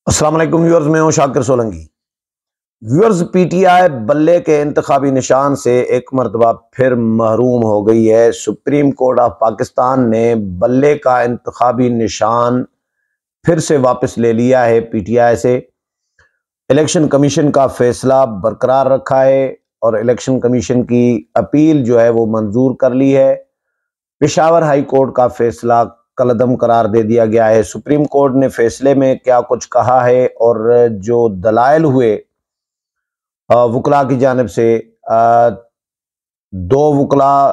अस्सलाम वालेकुम व्यूअर्स, मैं हूं शाकिर सोलंकी। व्यूअर्स, पीटीआई बल्ले के इंतखाबी निशान से एक मरतबा फिर महरूम हो गई है। सुप्रीम कोर्ट ऑफ पाकिस्तान ने बल्ले का इंतखाबी निशान फिर से वापस ले लिया है पीटीआई से। इलेक्शन कमीशन का फैसला बरकरार रखा है और इलेक्शन कमीशन की अपील जो है वो मंजूर कर ली है। पेशावर हाई कोर्ट का फैसला कलअदम करार दे दिया गया है। सुप्रीम कोर्ट ने फैसले में क्या कुछ कहा है और जो दलाइल हुए वकला की जानिब से, दो वकला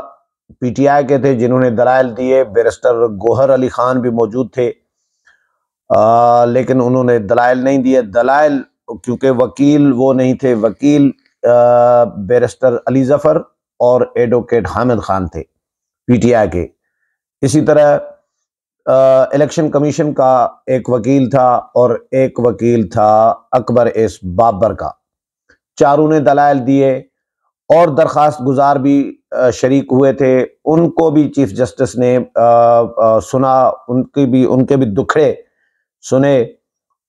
पीटीआई के थे जिन्होंने दलाइल दिए। बैरिस्टर गोहर अली खान भी मौजूद थे, लेकिन उन्होंने दलाइल नहीं दिए। दलाइल क्योंकि वकील वो नहीं थे, वकील बैरिस्टर अली जफर और एडवोकेट हामिद खान थे पीटीआई के। इसी तरह इलेक्शन कमीशन का एक वकील था और एक वकील था अकबर एस बाबर का। चारों ने दलाइल दिए और दरखास्त गुजार भी शरीक हुए थे। उनको भी चीफ जस्टिस ने सुना, उनके भी दुखड़े सुने।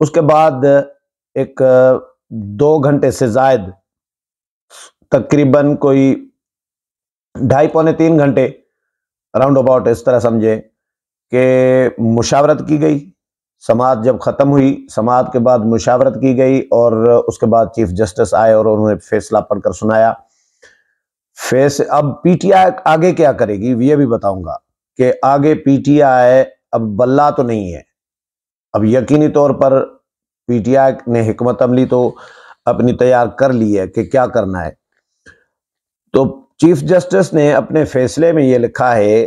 उसके बाद एक 2 घंटे से जायद, तकरीबन कोई 2.5-3 घंटे राउंड अबाउट इस तरह समझे कि मुशावरत की गई। समाअत जब ख़त्म हुई, समाअत के बाद मुशावरत की गई और उसके बाद चीफ जस्टिस आए और उन्होंने फैसला पढ़कर सुनाया। अब पीटीआई आगे क्या करेगी ये भी बताऊंगा कि आगे पीटीआई अब बल्ला तो नहीं है। अब यकीनी तौर पर पीटीआई ने हिकमत अमली तो अपनी तैयार कर ली है कि क्या करना है। तो चीफ जस्टिस ने अपने फैसले में ये लिखा है,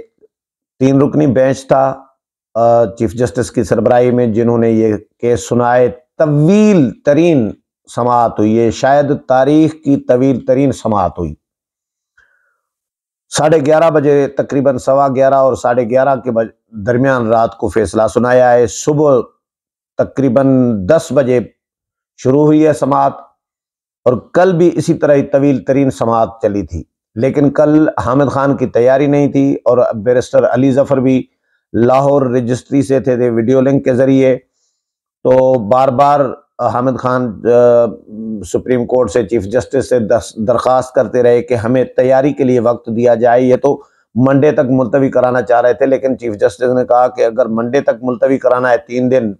3 रुकनी बेंच था चीफ जस्टिस की सरबराही में जिन्होंने ये केस सुनाए। तवील तरीन समाअत हुई है, शायद तारीख की तवील तरीन समाअत हुई। 11:30 बजे, तकरीबन 11:15 और 11:30 के दरमियान रात को फैसला सुनाया है। सुबह तकरीबन 10 बजे शुरू हुई है समाअत और कल भी इसी तरह तवील तरीन समाअत चली थी। लेकिन कल हामिद खान की तैयारी नहीं थी और बैरिस्टर अली जफर भी लाहौर रजिस्ट्री से थे वीडियो लिंक के जरिए। तो बार बार हामिद खान सुप्रीम कोर्ट से, चीफ जस्टिस से दरखास्त करते रहे कि हमें तैयारी के लिए वक्त दिया जाए। ये तो मंडे तक मुलतवी कराना चाह रहे थे, लेकिन चीफ जस्टिस ने कहा कि अगर मंडे तक मुलतवी कराना है 3 दिन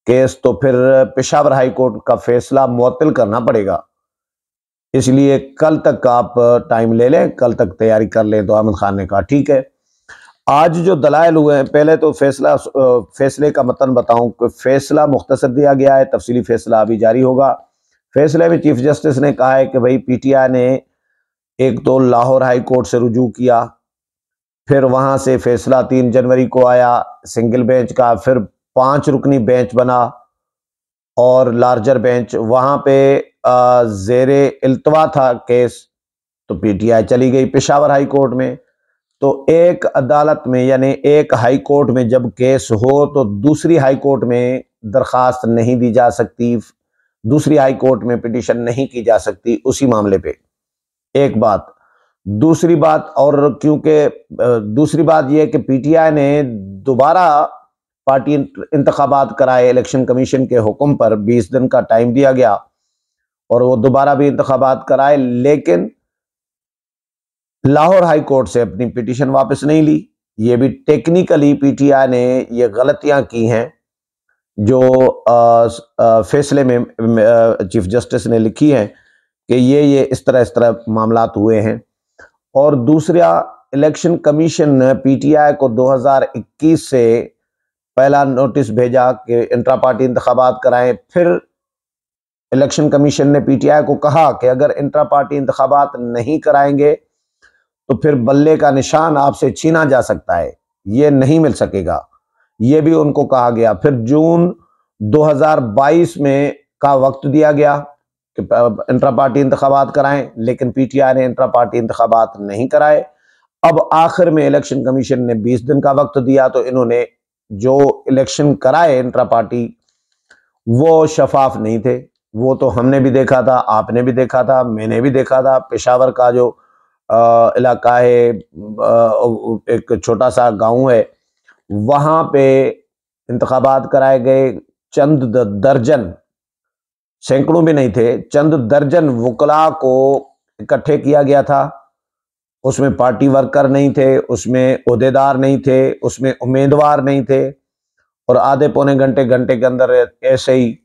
केस, तो फिर पेशावर हाई कोर्ट का फैसला मुअत्तल करना पड़ेगा। इसलिए कल तक आप टाइम ले लें, कल तक तैयारी कर लें। तो हामिद खान ने कहा ठीक है। आज जो दलाइल हुए हैं, पहले तो फैसले का मतन बताऊं कि फैसला मुख्तसर दिया गया है, तफसीली फैसला अभी जारी होगा। फैसले में चीफ जस्टिस ने कहा है कि भाई पीटीआई ने एक तो लाहौर हाई कोर्ट से रुजू किया, फिर वहां से फैसला 3 जनवरी को आया सिंगल बेंच का, फिर 5 रुकनी बेंच बना और लार्जर बेंच, वहां पे जेरे इल्तवा था केस। तो पीटीआई चली गई पेशावर हाई कोर्ट में। तो एक अदालत में, यानी एक हाई कोर्ट में जब केस हो तो दूसरी हाई कोर्ट में दरखास्त नहीं दी जा सकती, दूसरी हाई कोर्ट में पिटीशन नहीं की जा सकती उसी मामले पे। एक बात। दूसरी बात, और क्योंकि दूसरी बात यह कि पीटीआई ने दोबारा पार्टी इंतखाबात कराए, इलेक्शन कमीशन के हुक्म पर 20 दिन का टाइम दिया गया और वो दोबारा भी इंतखाबात कराए, लेकिन लाहौर हाई कोर्ट से अपनी पिटीशन वापस नहीं ली। ये भी टेक्निकली पीटीआई ने ये गलतियां की हैं जो फैसले में चीफ जस्टिस ने लिखी हैं कि ये इस तरह मामलात हुए हैं। और दूसरा, इलेक्शन कमीशन ने पीटीआई को 2021 से पहला नोटिस भेजा कि इंट्रा पार्टी इंतखाबात कराएं। फिर इलेक्शन कमीशन ने पीटीआई को कहा कि अगर इंट्रा पार्टी इंतखाबात नहीं कराएंगे तो फिर बल्ले का निशान आपसे छीना जा सकता है, ये नहीं मिल सकेगा, ये भी उनको कहा गया। फिर जून 2022 में का वक्त दिया गया कि इंट्रा पार्टी इंतखाबात कराएं, लेकिन पीटीआई ने इंट्रा पार्टी इंतखाबात नहीं कराए। अब आखिर में इलेक्शन कमीशन ने 20 दिन का वक्त दिया, तो इन्होंने जो इलेक्शन कराए इंट्रा पार्टी, वो शफाफ नहीं थे। वो तो हमने भी देखा था, आपने भी देखा था, मैंने भी देखा था। पेशावर का जो इलाका है, एक छोटा सा गांव है, वहां पे इंतखाबात कराए गए। चंद दर्जन, सैकड़ों भी नहीं थे, चंद दर्जन वकला को इकट्ठे किया गया था। उसमें पार्टी वर्कर नहीं थे, उसमें ओहदेदार नहीं थे, उसमें उम्मीदवार नहीं थे, और आधे पौने घंटे के अंदर ऐसे ही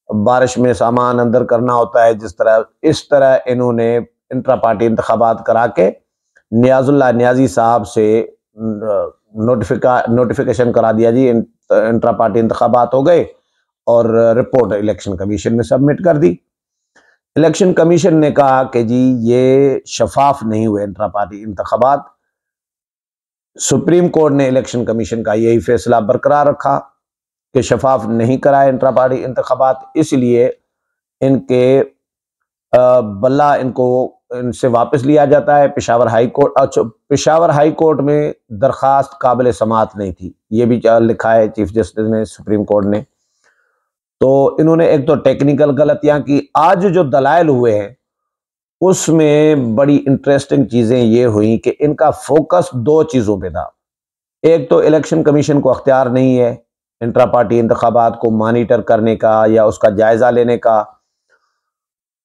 बारिश में सामान अंदर करना होता है जिस तरह, इस तरह इन्होंने इंट्रा पार्टी इंतखाबात करा के नियाजुल्लाह नियाजी साहब से नोटिफिकेशन करा दिया जी इंट्रा पार्टी इंतखाबात हो गए, और रिपोर्ट इलेक्शन कमीशन में सबमिट कर दी। इलेक्शन कमीशन ने कहा कि जी ये शफाफ नहीं हुए इंट्रा पार्टी इंतखाबात। सुप्रीम कोर्ट ने इलेक्शन कमीशन का यही फैसला बरकरार रखा कि शफाफ नहीं कराए इंट्रा पार्टी इंतखाबात, इसलिए इनके बल्ला इनसे वापस लिया जाता है पेशावर हाई कोर्ट। अच्छा, पेशावर हाई कोर्ट में दरखास्त काबिल समाअत नहीं थी, ये भी लिखा है चीफ जस्टिस ने, सुप्रीम कोर्ट ने। तो इन्होंने एक तो टेक्निकल गलतियां की। आज जो दलाइल हुए हैं उसमें बड़ी इंटरेस्टिंग चीजें ये हुई कि इनका फोकस दो चीजों पे था। एक तो इलेक्शन कमीशन को अख्तियार नहीं है इंट्रा पार्टी इंतखाबात को मॉनिटर करने का या उसका जायजा लेने का।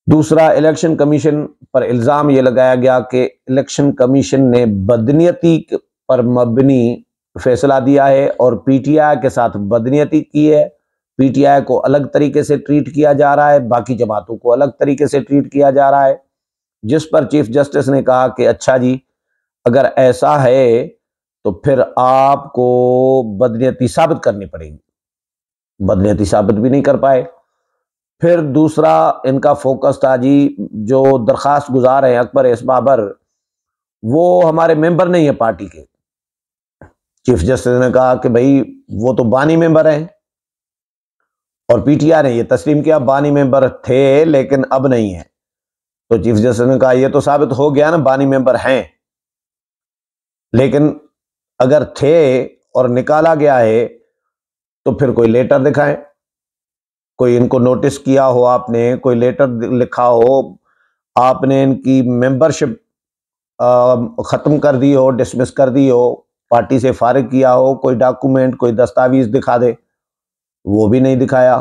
दूसरा, इलेक्शन कमीशन पर इल्जाम यह लगाया गया कि इलेक्शन कमीशन ने बदनीयती पर मबनी फैसला दिया है और पीटीआई के साथ बदनीयती की है। पीटीआई को अलग तरीके से ट्रीट किया जा रहा है, बाकी जमातों को अलग तरीके से ट्रीट किया जा रहा है, जिस पर चीफ जस्टिस ने कहा कि अच्छा जी, अगर ऐसा है तो फिर आपको बदनीयती साबित करनी पड़ेगी। बदनीयती साबित भी नहीं कर पाए। फिर दूसरा इनका फोकस था जी, जो दरखास्त गुजार हैं अकबर एस बाबर, वो हमारे मेंबर नहीं है पार्टी के। चीफ जस्टिस ने कहा कि भाई वो तो बानी मेंबर हैं, और पीटीआई ने ये तस्लीम किया बानी मेंबर थे लेकिन अब नहीं है। तो चीफ जस्टिस ने कहा ये तो साबित हो गया ना, बानी मेंबर हैं, लेकिन अगर थे और निकाला गया है तो फिर कोई लेटर दिखाएं, कोई इनको नोटिस किया हो आपने, कोई लेटर लिखा हो, आपने इनकी मेंबरशिप खत्म कर दी हो, डिसमिस कर दी हो, पार्टी से फारिग किया हो, कोई डॉक्यूमेंट, कोई दस्तावेज दिखा दे। वो भी नहीं दिखाया।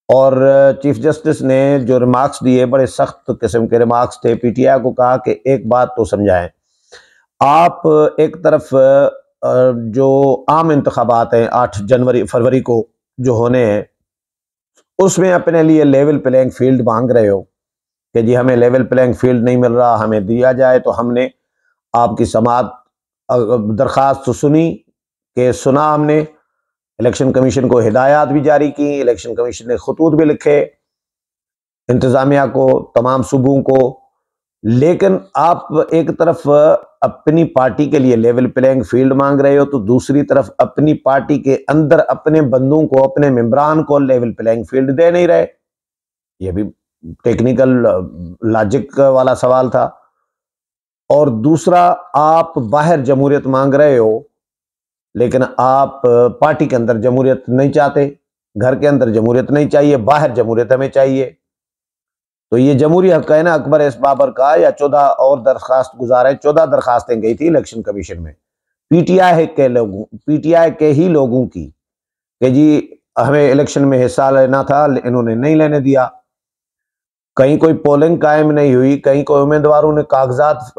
और चीफ जस्टिस ने जो रिमार्क्स दिए, बड़े सख्त किस्म के रिमार्क्स थे। पीटीआई को कहा कि एक बात तो समझाएं, आप एक तरफ जो आम इंतखाबात हैं 8 फरवरी को जो होने हैं, उसमें अपने लिए लेवल प्लेइंग फील्ड मांग रहे हो कि जी हमें लेवल प्लेइंग फील्ड नहीं मिल रहा, हमें दिया जाए। तो हमने आपकी समाअत दरखास्त सुनी कि सुना, हमने इलेक्शन कमीशन को हिदायत भी जारी की, इलेक्शन कमीशन ने खतूत भी लिखे इंतजामिया को, तमाम सूबों को। लेकिन आप एक तरफ अपनी पार्टी के लिए लेवल प्लेइंग फील्ड मांग रहे हो, तो दूसरी तरफ अपनी पार्टी के अंदर अपने बंदों को, अपने मेंबरान को लेवल प्लेइंग फील्ड दे नहीं रहे। यह भी टेक्निकल लॉजिक वाला सवाल था। और दूसरा, आप बाहर जमहूरियत मांग रहे हो लेकिन आप पार्टी के अंदर जमहूरियत नहीं चाहते। घर के अंदर जमहूरियत नहीं चाहिए, बाहर जमहूरियत हमें चाहिए। तो ये जमहूरी हक है ना अकबर एस बाबर का, या 14 और दरखास्त गुजार है। 14 दरखास्तें गई थी इलेक्शन कमीशन में पीटीआई के ही लोगों की कि जी हमें इलेक्शन में हिस्सा लेना था, इन्होंने नहीं लेने दिया। कहीं कोई पोलिंग कायम नहीं हुई, कहीं कोई उम्मीदवारों ने कागजात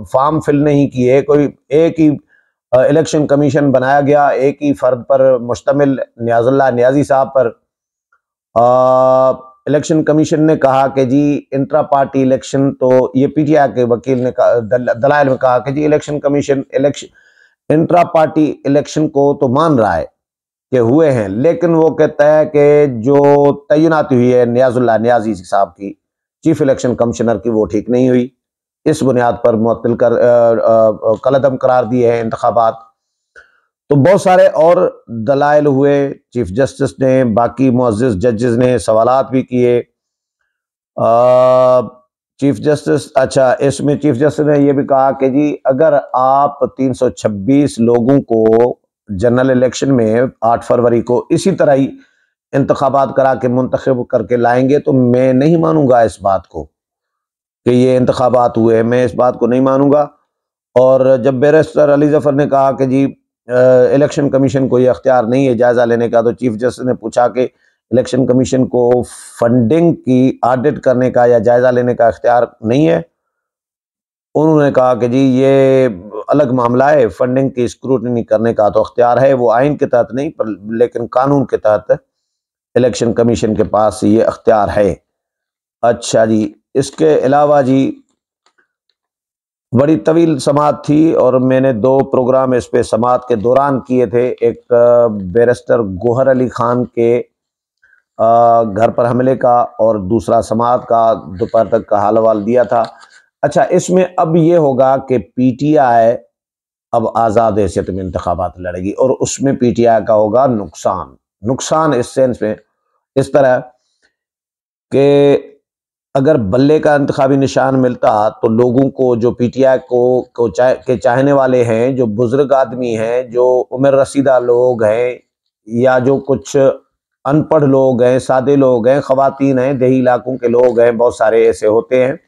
फॉर्म फिल नहीं किए, कोई एक ही इलेक्शन कमीशन बनाया गया, एक ही फर्द पर मुश्तमिल नियाजुल्लाह नियाजी साहब पर। इलेक्शन कमीशन ने कहा कि जी इंट्रा पार्टी इलेक्शन, तो ये पीटीआई के वकील ने दलाइल में कहा कि जी election commission intra party election को तो मान रहा है कि हुए हैं, लेकिन वो कहता है कि जो तैनाती हुई है नियाजुल्लाह नियाजी साहब की, चीफ इलेक्शन कमिश्नर की, वो ठीक नहीं हुई। इस बुनियाद पर मुअत्तल कर कलअदम करार दिए हैं इंतखाबात। तो बहुत सारे और दलाइल हुए। चीफ जस्टिस ने, बाकी मुअज़्ज़िज़ जजेस ने सवालात भी किए। चीफ जस्टिस, अच्छा, इसमें चीफ जस्टिस ने यह भी कहा कि जी अगर आप 326 लोगों को जनरल इलेक्शन में 8 फरवरी को इसी तरह ही इंतखाबात करा के मुंतखब करके लाएंगे तो मैं नहीं मानूंगा इस बात को कि ये इंतखाबात हुए, मैं इस बात को नहीं मानूंगा। और जब बैरिस्टर अली जफर ने कहा कि जी इलेक्शन कमीशन को ये अख्तियार नहीं है जायज़ा लेने का। तो चीफ जस्टिस ने पूछा कि इलेक्शन कमीशन को फंडिंग की ऑडिट करने का या जायज़ा लेने का अख्तियार नहीं है। उन्होंने कहा कि जी ये अलग मामला है, फंडिंग की स्क्रूटनी करने का तो अख्तियार है, वो आइन के तहत नहीं पर लेकिन कानून के तहत इलेक्शन कमीशन के पास ये अख्तियार है। अच्छा जी, इसके अलावा जी बड़ी तवील समाअत थी और मैंने 2 प्रोग्राम इस पे समाअत के दौरान किए थे। एक बैरिस्टर गोहर अली खान के घर पर हमले का और दूसरा समाअत का दोपहर तक का हाल अहवाल दिया था। अच्छा, इसमें अब ये होगा कि पीटीआई अब आज़ाद हैसियत में इंतखाबात लड़ेगी और उसमें पीटीआई का होगा नुकसान इस सेंस में इस तरह कि अगर बल्ले का इंतखाबी निशान मिलता तो लोगों को जो पीटीआई के चाहने वाले हैं, जो बुजुर्ग आदमी हैं, जो उम्र रसीदा लोग हैं या जो कुछ अनपढ़ लोग हैं, सादे लोग हैं, खवातीन हैं, देही इलाकों के लोग हैं, बहुत सारे ऐसे होते हैं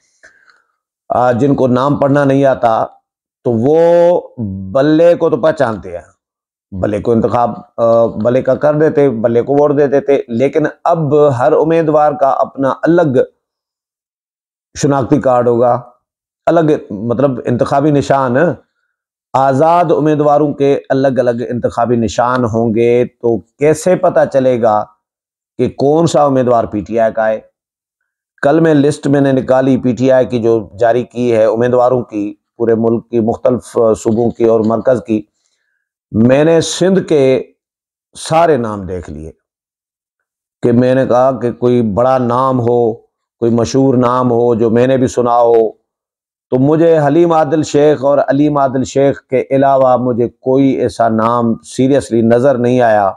जिनको नाम पढ़ना नहीं आता, तो वो बल्ले को तो पहचानते हैं, बल्ले को बल्ले का कर देते, बल्ले को वोट दे देते। लेकिन अब हर उम्मीदवार का अपना अलग शनाख्ती कार्ड होगा, अलग मतलब इंतखाबी निशान, आज़ाद उम्मीदवारों के अलग अलग इंतखाबी निशान होंगे। तो कैसे पता चलेगा कि कौन सा उम्मीदवार पीटीआई का है? कल मैं लिस्ट मैंने निकाली पीटीआई की जो जारी की है उम्मीदवारों की, पूरे मुल्क की मुख्तलिफ सूबों की और मरकज़ की। मैंने सिंध के सारे नाम देख लिए कि मैंने कहा कि कोई बड़ा नाम हो, कोई मशहूर नाम हो जो मैंने भी सुना हो। तो मुझे हलीम आदिल शेख और अलीम आदिल शेख के अलावा मुझे कोई ऐसा नाम सीरियसली नज़र नहीं आया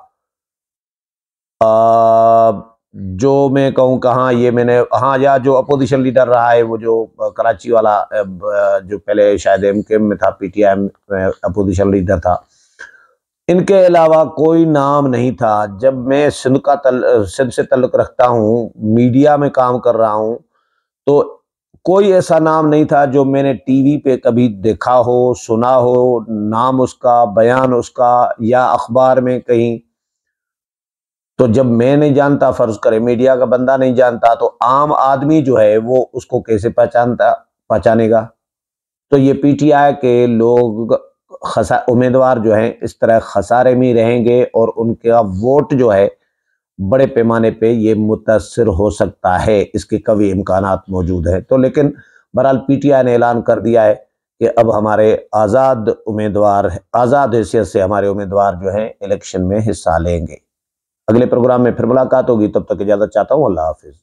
जो मैं कहूँ कहाँ ये मैंने, हाँ, या जो अपोजिशन लीडर रहा है वो जो कराची वाला जो पहले शायद एमकेएम में था, पीटीआई में अपोजिशन लीडर था, इनके अलावा कोई नाम नहीं था। जब मैं सिंध से तल्लुक़ रखता हूँ, मीडिया में काम कर रहा हूँ, तो कोई ऐसा नाम नहीं था जो मैंने टीवी पे कभी देखा हो, सुना हो, नाम उसका, बयान उसका या अखबार में कहीं। तो जब मैं नहीं जानता, फर्ज करें मीडिया का बंदा नहीं जानता, तो आम आदमी जो है वो उसको कैसे पहचानेगा? तो ये पीटीआई के लोग उम्मीदवार जो हैं इस तरह खसारे में रहेंगे और उनका वोट जो है बड़े पैमाने पे ये मुतासिर हो सकता है, इसके कवी इम्कानात मौजूद हैं। तो लेकिन बहरहाल पीटीआई ने ऐलान कर दिया है कि अब हमारे आज़ाद हैसियत से हमारे उम्मीदवार जो हैं इलेक्शन में हिस्सा लेंगे। अगले प्रोग्राम में फिर मुलाकात होगी, तब तक इजाज़त चाहता हूँ। अल्लाह हाफिज़।